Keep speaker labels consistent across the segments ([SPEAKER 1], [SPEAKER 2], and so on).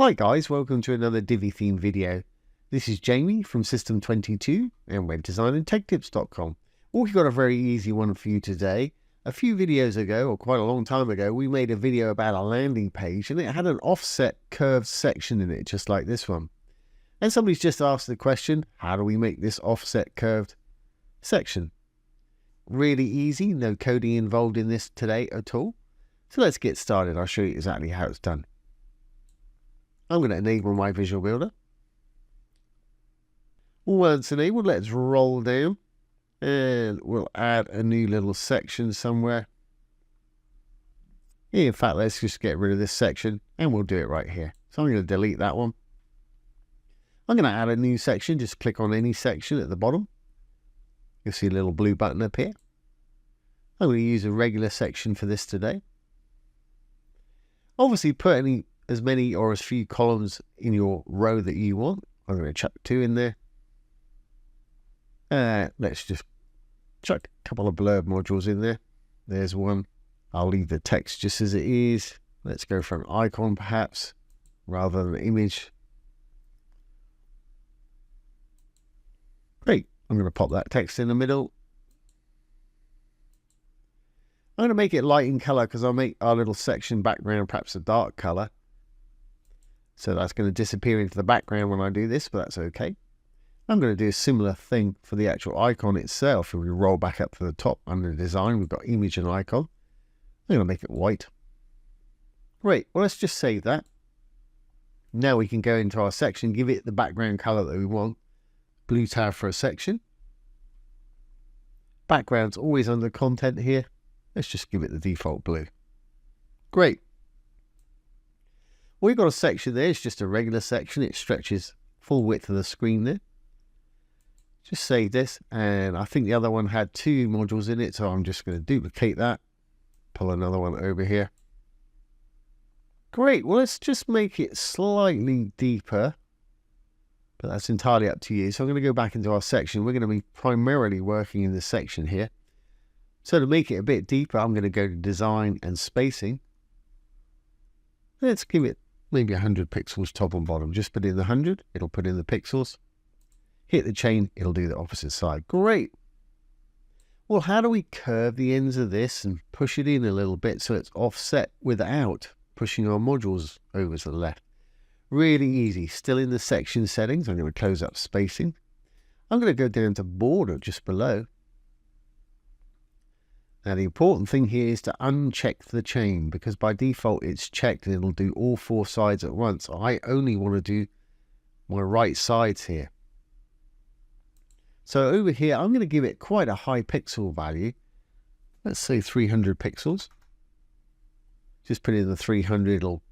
[SPEAKER 1] Hi guys, welcome to another Divi theme video. This is Jamie from System22 and webdesignandtechtips.com. We've got a very easy one for you today. A few videos ago, or quite a long time ago, we made a video about a landing page and it had an offset curved section in it, just like this one. And somebody's just asked the question, how do we make this offset curved section? Really easy, no coding involved in this today at all. So let's get started. I'll show you exactly how it's done. I'm going to enable my Visual Builder. Once enabled, let's roll down and we'll add a new little section somewhere. In fact, let's just get rid of this section and we'll do it right here. So I'm going to delete that one. I'm going to add a new section. Just click on any section at the bottom. You'll see a little blue button up here. I'm going to use a regular section for this today. Obviously, put as many or as few columns in your row that you want. I'm going to chuck 2 in there. Let's just chuck a couple of blurb modules in there. There's one. I'll leave the text just as it is. Let's go for an icon perhaps, rather than an image. Great. I'm going to pop that text in the middle. I'm going to make it light in color because I'll make our little section background perhaps a dark color. So that's going to disappear into the background when I do this, but that's okay. I'm going to do a similar thing for the actual icon itself. If we roll back up to the top under design, we've got image and icon. I'm going to make it white. Great. Well, let's just save that. Now we can go into our section, give it the background color that we want. Blue tab for a section. Background's always under content here. Let's just give it the default blue. Great. We've got a section there. It's just a regular section. It stretches full width of the screen there. Just save this. And I think the other one had 2 modules in it. So I'm just going to duplicate that. Pull another one over here. Great. Well, let's just make it slightly deeper. But that's entirely up to you. So I'm going to go back into our section. We're going to be primarily working in this section here. So to make it a bit deeper, I'm going to go to Design and Spacing. Let's give it maybe 100 pixels top and bottom. Just put in the 100. It'll put in the pixels. Hit the chain. It'll do the opposite side. Great. Well, how do we curve the ends of this and push it in a little bit so it's offset without pushing our modules over to the left? Really easy. Still in the section settings. I'm going to close up spacing. I'm going to go down to border just below. Now the important thing here is to uncheck the chain because by default it's checked and it'll do all 4 sides at once. I only want to do my right sides here. So over here I'm going to give it quite a high pixel value. Let's say 300 pixels. Just put in the 300, it'll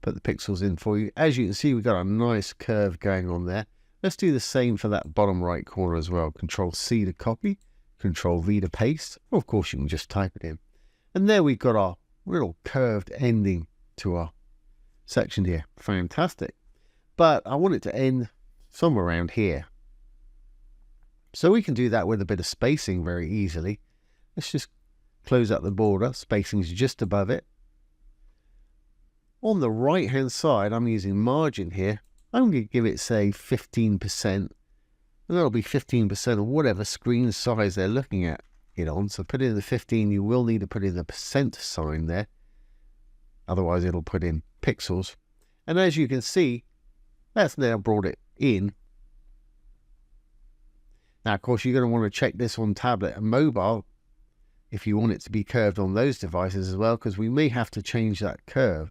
[SPEAKER 1] put the pixels in for you. As you can see, we've got a nice curve going on there. Let's do the same for that bottom right corner as well. Control C to copy. Control V to paste, or of course you can just type it in. And there we've got our little curved ending to our section here. Fantastic. But I want it to end somewhere around here. So we can do that with a bit of spacing very easily. Let's just close up the border. Spacing is just above it. On the right hand side, I'm using margin here. I'm going to give it, say, 15%. And that'll be 15% of whatever screen size they're looking at it on. So put in the 15, you will need to put in the % sign there. Otherwise it'll put in pixels. And as you can see, that's now brought it in. Now, of course, you're going to want to check this on tablet and mobile if you want it to be curved on those devices as well, because we may have to change that curve.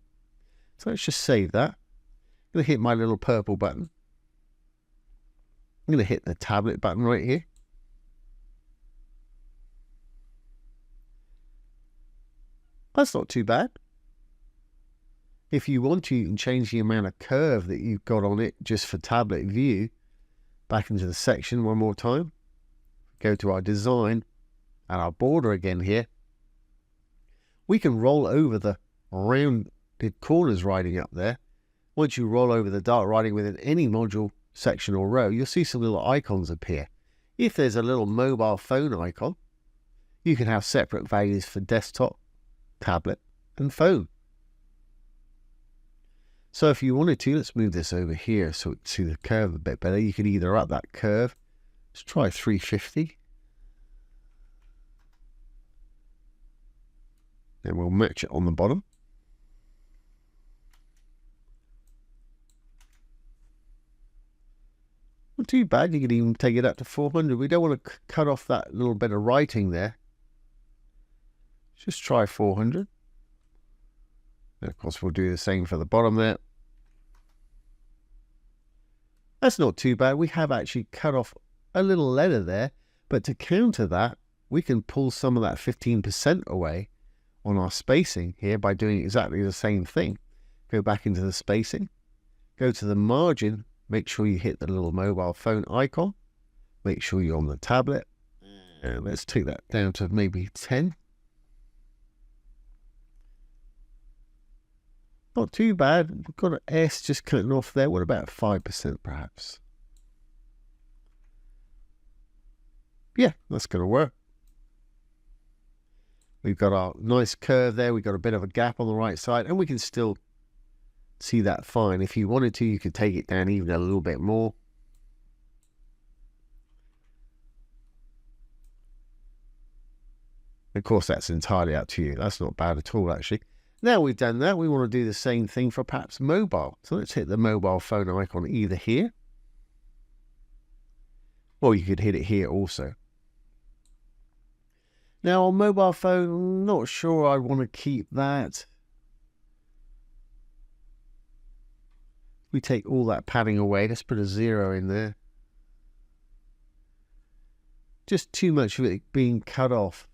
[SPEAKER 1] So let's just save that. I'm going to hit my little purple button. I'm going to hit the tablet button right here. That's not too bad. If you want to, you can change the amount of curve that you've got on it just for tablet view. Back into the section one more time. Go to our design and our border again here. We can roll over the rounded corners writing up there. Once you roll over the dark writing within any module, section or row, you'll see some little icons appear. If there's a little mobile phone icon, you can have separate values for desktop, tablet and phone. So if you wanted to, let's move this over here so we can see the curve a bit better. You could either up that curve. Let's try 350. Then we'll match it on the bottom. Not too bad. You could even take it up to 400. We don't want to cut off that little bit of writing there. Just try 400. And of course, we'll do the same for the bottom there. That's not too bad. We have actually cut off a little letter there. But to counter that, we can pull some of that 15% away on our spacing here by doing exactly the same thing. Go back into the spacing. Go to the margin. Make sure you hit the little mobile phone icon. Make sure you're on the tablet. And let's take that down to maybe 10. Not too bad. We've got an S just cutting off there. What about 5% perhaps? Yeah, that's going to work. We've got our nice curve there. We've got a bit of a gap on the right side, and we can still see that fine. If you wanted to, you could take it down even a little bit more. Of course, that's entirely up to you. That's not bad at all, actually. Now we've done that, we want to do the same thing for perhaps mobile. So let's hit the mobile phone icon either here, or you could hit it here also. Now on mobile phone, I'm not sure I want to keep that. We take all that padding away. Let's put a 0 in there. Just too much of it being cut off.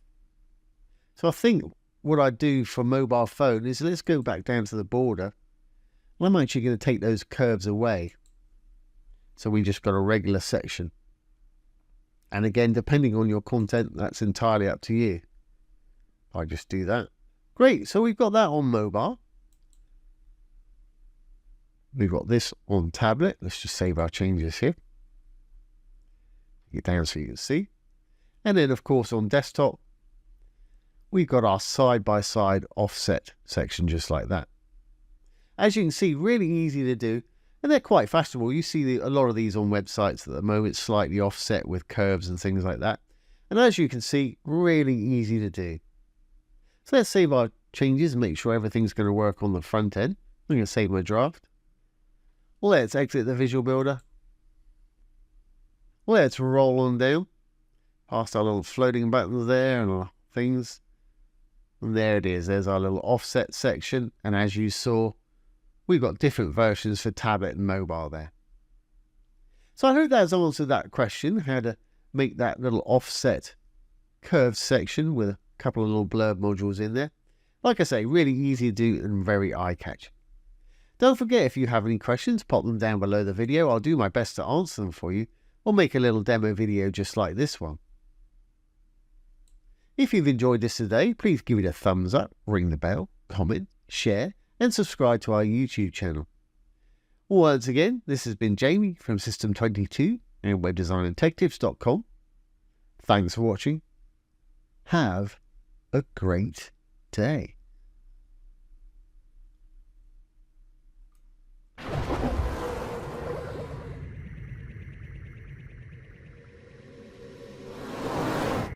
[SPEAKER 1] So I think what I do for mobile phone is let's go back down to the border. I'm actually going to take those curves away. So we just got a regular section. And again, depending on your content, that's entirely up to you. I just do that. Great. So we've got that on mobile. We've got this on tablet. Let's just save our changes here. Get down so you can see. And then, of course, on desktop, we've got our side-by-side offset section just like that. As you can see, really easy to do. And they're quite fashionable. You see a lot of these on websites at the moment, slightly offset with curves and things like that. And as you can see, really easy to do. So let's save our changes and make sure everything's going to work on the front end. I'm going to save my draft. Let's exit the visual builder. Let's roll on down. Past our little floating buttons there and our things. And there it is. There's our little offset section. And as you saw, we've got different versions for tablet and mobile there. So I hope that's answered that question, how to make that little offset curved section with a couple of little blurb modules in there. Like I say, really easy to do and very eye-catching. Don't forget, if you have any questions, pop them down below the video. I'll do my best to answer them for you, or make a little demo video just like this one. If you've enjoyed this today, please give it a thumbs up, ring the bell, comment, share, and subscribe to our YouTube channel. Once again, this has been Jamie from System22 and WebDesignAndTechTips.com. Thanks for watching. Have a great day.